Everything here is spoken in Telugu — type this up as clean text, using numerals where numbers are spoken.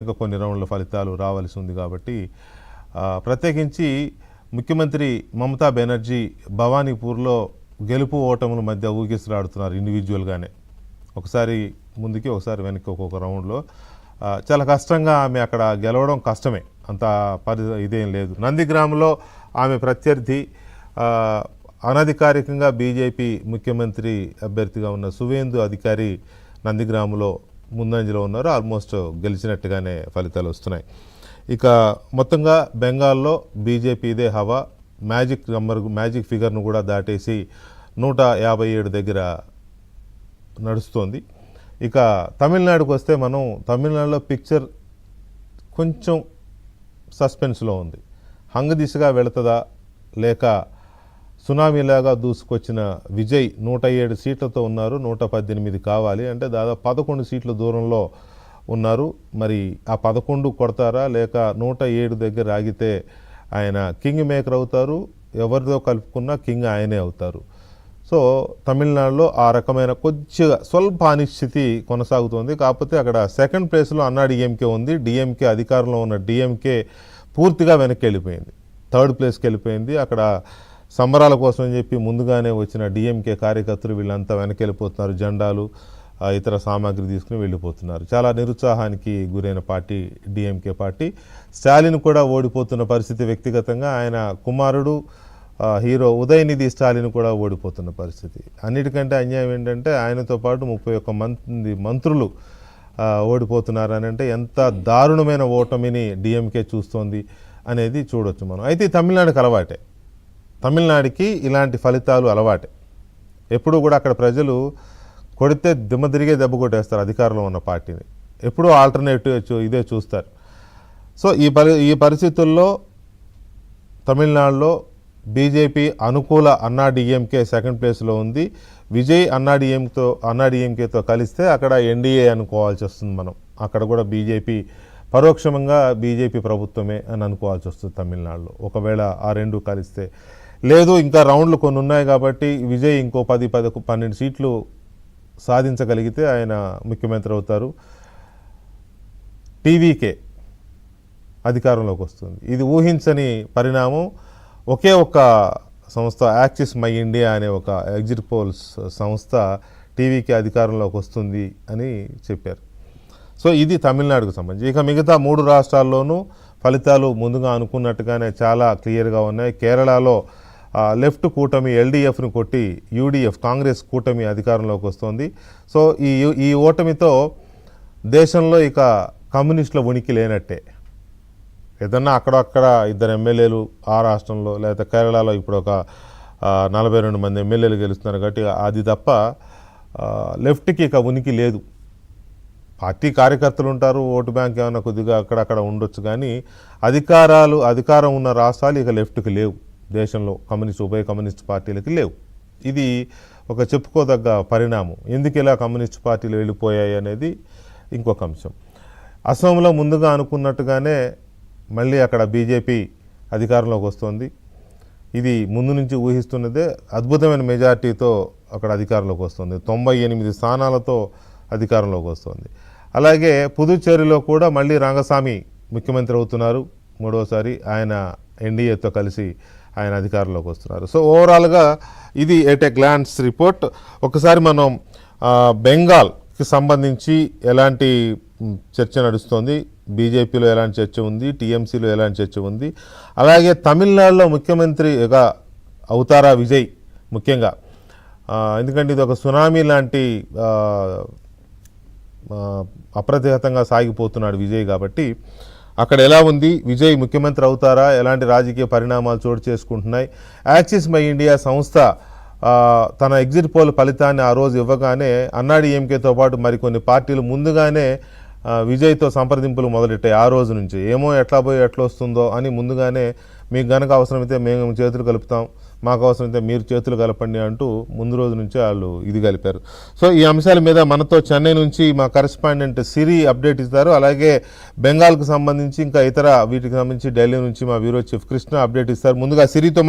ఇంకా కొన్ని రౌండ్ల ఫలితాలు రావాల్సి ఉంది కాబట్టి ప్రత్యేకించి ముఖ్యమంత్రి మమతా బెనర్జీ భవానీపూర్లో గెలుపు ఓటముల మధ్య ఊగిసలాడుతున్నారు ఇండివిజువల్గానే. ఒకసారి ముందుకి ఒకసారి వెనక్కి ఒక్కొక్క రౌండ్లో చాలా కష్టంగా ఆమె అక్కడ గెలవడం కష్టమే, అంత ఇదేం లేదు. నందిగ్రామ్లో ఆమె ప్రత్యర్థి అనధికారికంగా బీజేపీ ముఖ్యమంత్రి అభ్యర్థిగా ఉన్న సువేందు అధికారి నందిగ్రామ్లో ముందంజలో ఉన్నారు. ఆల్మోస్ట్ గెలిచినట్టుగానే ఫలితాలు వస్తున్నాయి. ఇక మొత్తంగా బెంగాల్లో బీజేపీదే హవా. మ్యాజిక్ ఫిగర్ను కూడా దాటేసి 157 దగ్గర నడుస్తోంది. ఇక తమిళనాడుకు వస్తే మనం తమిళనాడులో పిక్చర్ కొంచెం సస్పెన్స్లో ఉంది. హంగ దిశగా వెళుతుందా లేక సునామీలాగా దూసుకొచ్చిన విజయ్ 107 సీట్లతో ఉన్నారు. 118 కావాలి అంటే దాదాపు 11 సీట్ల దూరంలో ఉన్నారు. మరి ఆ 11 కొడతారా లేక 107 దగ్గర ఆగితే ఆయన కింగ్ మేకర్ అవుతారు, ఎవరితో కలుపుకున్నా కింగ్ ఆయనే అవుతారు. సో తమిళనాడులో ఆ రకమైన కొద్దిగా స్వల్ప అనిశ్చితి కొనసాగుతోంది. కాకపోతే అక్కడ సెకండ్ ప్లేస్లో అన్నా డిఎంకే ఉంది. డిఎంకే అధికారంలో ఉన్న డిఎంకే పూర్తిగా వెనక్కి వెళ్ళిపోయింది, థర్డ్ ప్లేస్కి వెళ్ళిపోయింది. అక్కడ సంబరాల కోసం అని చెప్పి ముందుగానే వచ్చిన డిఎంకే కార్యకర్తలు వీళ్ళంతా వెనక్కి వెళ్ళిపోతున్నారు. జెండాలు ఇతర సామాగ్రి తీసుకుని వెళ్ళిపోతున్నారు. చాలా నిరుత్సాహానికి గురైన పార్టీ డిఎంకే పార్టీ. స్టాలిన్ కూడా ఓడిపోతున్న పరిస్థితి. వ్యక్తిగతంగా ఆయన కుమారుడు హీరో ఉదయనిధి స్టాలిన్ కూడా ఓడిపోతున్న పరిస్థితి. అన్నిటికంటే అన్యాయం ఏంటంటే ఆయనతో పాటు 31 మంది మంత్రులు ఓడిపోతున్నారు అని అంటే ఎంత దారుణమైన ఓటమిని డిఎంకే చూస్తోంది అనేది చూడొచ్చు మనం. అయితే తమిళనాడుకి అలవాటే, తమిళనాడుకి ఇలాంటి ఫలితాలు అలవాటే. ఎప్పుడు కూడా అక్కడ ప్రజలు కొడితే దిమ్మ తిరిగే దెబ్బ కొట్టేస్తారు అధికారంలో ఉన్న పార్టీని. ఎప్పుడూ ఆల్టర్నేటివ్ ఇదే చూస్తారు. సో ఈ పరిస్థితుల్లో తమిళనాడులో బీజేపీ అనుకూల అన్నా డిఎంకే సెకండ్ ప్లేస్లో ఉంది. విజయ్ అన్నా డిఎంకేతో కలిస్తే అక్కడ ఎన్డీఏ అనుకోవాల్సి వస్తుంది మనం. అక్కడ కూడా బీజేపీ పరోక్షంగా బీజేపీ ప్రభుత్వమే అని అనుకోవాల్సి వస్తుంది తమిళనాడులో ఒకవేళ ఆ రెండు కలిస్తే. లేదు ఇంకా రౌండ్లు కొన్ని ఉన్నాయి కాబట్టి విజయ్ ఇంకో 10-12 సీట్లు సాధించగలిగితే ఆయన ముఖ్యమంత్రి అవుతారు. టీవీకే అధికారంలోకి వస్తుంది. ఇది ఊహించని పరిణామం. ఒకే ఒక్క సంస్థ యాక్సిస్ మై ఇండియా అనే ఒక ఎగ్జిట్ పోల్స్ సంస్థ టీవీకే అధికారంలోకి వస్తుంది అని చెప్పారు. సో ఇది తమిళనాడుకు సంబంధించి. ఇక మిగతా 3 రాష్ట్రాల్లోనూ ఫలితాలు ముందుగా అనుకున్నట్టుగానే చాలా క్లియర్గా ఉన్నాయి. కేరళలో లెఫ్ట్ కూటమి ఎల్డీఎఫ్ను కొట్టి యూడీఎఫ్ కాంగ్రెస్ కూటమి అధికారంలోకి వస్తుంది. సో ఈ ఓటమితో దేశంలో ఇక కమ్యూనిస్టుల ఉనికి లేనట్టే. ఏదన్నా అక్కడక్కడ 2 ఎమ్మెల్యేలు ఆ రాష్ట్రంలో లేదా కేరళలో ఇప్పుడు ఒక 42 మంది ఎమ్మెల్యేలు గెలుస్తున్నారు కాబట్టి అది తప్ప లెఫ్ట్కి ఇక ఉనికి లేదు. పార్టీ కార్యకర్తలు ఉంటారు, ఓటు బ్యాంక్ ఏమైనా కొద్దిగా అక్కడక్కడ ఉండొచ్చు, కానీ అధికారం ఉన్న రాష్ట్రాలు ఇక లెఫ్ట్కి లేవు. దేశంలో ఉభయ కమ్యూనిస్ట్ పార్టీలకి లేవు. ఇది ఒక చెప్పుకోదగ్గ పరిణామం. ఎందుకు ఇలా కమ్యూనిస్ట్ పార్టీలు వెళ్ళిపోయాయి అనేది ఇంకొక అంశం. అస్సాంలో ముందుగా అనుకున్నట్టుగానే మళ్ళీ అక్కడ బీజేపీ అధికారంలోకి వస్తుంది. ఇది ముందు నుంచి ఊహిస్తున్నదే. అద్భుతమైన మెజార్టీతో అక్కడ అధికారంలోకి వస్తుంది. 98 స్థానాలతో అధికారంలోకి వస్తుంది. అలాగే పుదుచ్చేరిలో కూడా మళ్ళీ రంగస్వామి ముఖ్యమంత్రి అవుతున్నారు 3వసారి. ఆయన ఎన్డీఏతో కలిసి ఆయన అధికారంలోకి వస్తున్నారు. సో ఓవరాల్గా ఇది ఎట్ ఏ గ్లాన్స్ రిపోర్ట్. ఒకసారి మనం బెంగాల్కి సంబంధించి ఎలాంటి చర్చ నడుస్తోంది, బీజేపీలో ఎలాంటి చర్చ ఉంది, టీఎంసీలో ఎలాంటి చర్చ ఉంది, అలాగే తమిళనాడులో ముఖ్యమంత్రిగా అవుతారా విజయ్ ముఖ్యంగా. ఎందుకంటే ఇది ఒక సునామీ లాంటి అప్రతిహతంగా సాగిపోతున్నాడు విజయ్ కాబట్టి అక్కడ ఎలా ఉంది, విజయ్ ముఖ్యమంత్రి అవుతారా, ఎలాంటి రాజకీయ పరిణామాలు చోటు చేసుకుంటున్నాయి. యాక్సిస్ మై ఇండియా సంస్థ తన ఎగ్జిట్ పోల్ ఫలితాన్ని ఆ రోజు ఇవ్వగానే అన్నా డిఎంకేతో పాటు మరికొన్ని పార్టీలు ముందుగానే విజయ్తో సంప్రదింపులు మొదలెట్టాయి. ఆ రోజు నుంచి ఏమో ఎట్లా వస్తుందో అని ముందుగానే మీకు గనక అవసరమైతే మేము చేతులు కలుపుతాం, మాకు అవసరమైతే మీరు చేతులు కలపండి అంటూ ముందు రోజు నుంచి వాళ్ళు ఇది కలిపారు. సో ఈ అంశాల మీద మనతో చెన్నై నుంచి మా కరెస్పాండెంట్ సిరి అప్డేట్ ఇస్తారు. అలాగే బెంగాల్కు సంబంధించి ఇంకా ఇతర వీటికి సంబంధించి ఢిల్లీ నుంచి మా బ్యూరో చీఫ్ కృష్ణ అప్డేట్ ఇస్తారు. ముందుగా సిరితో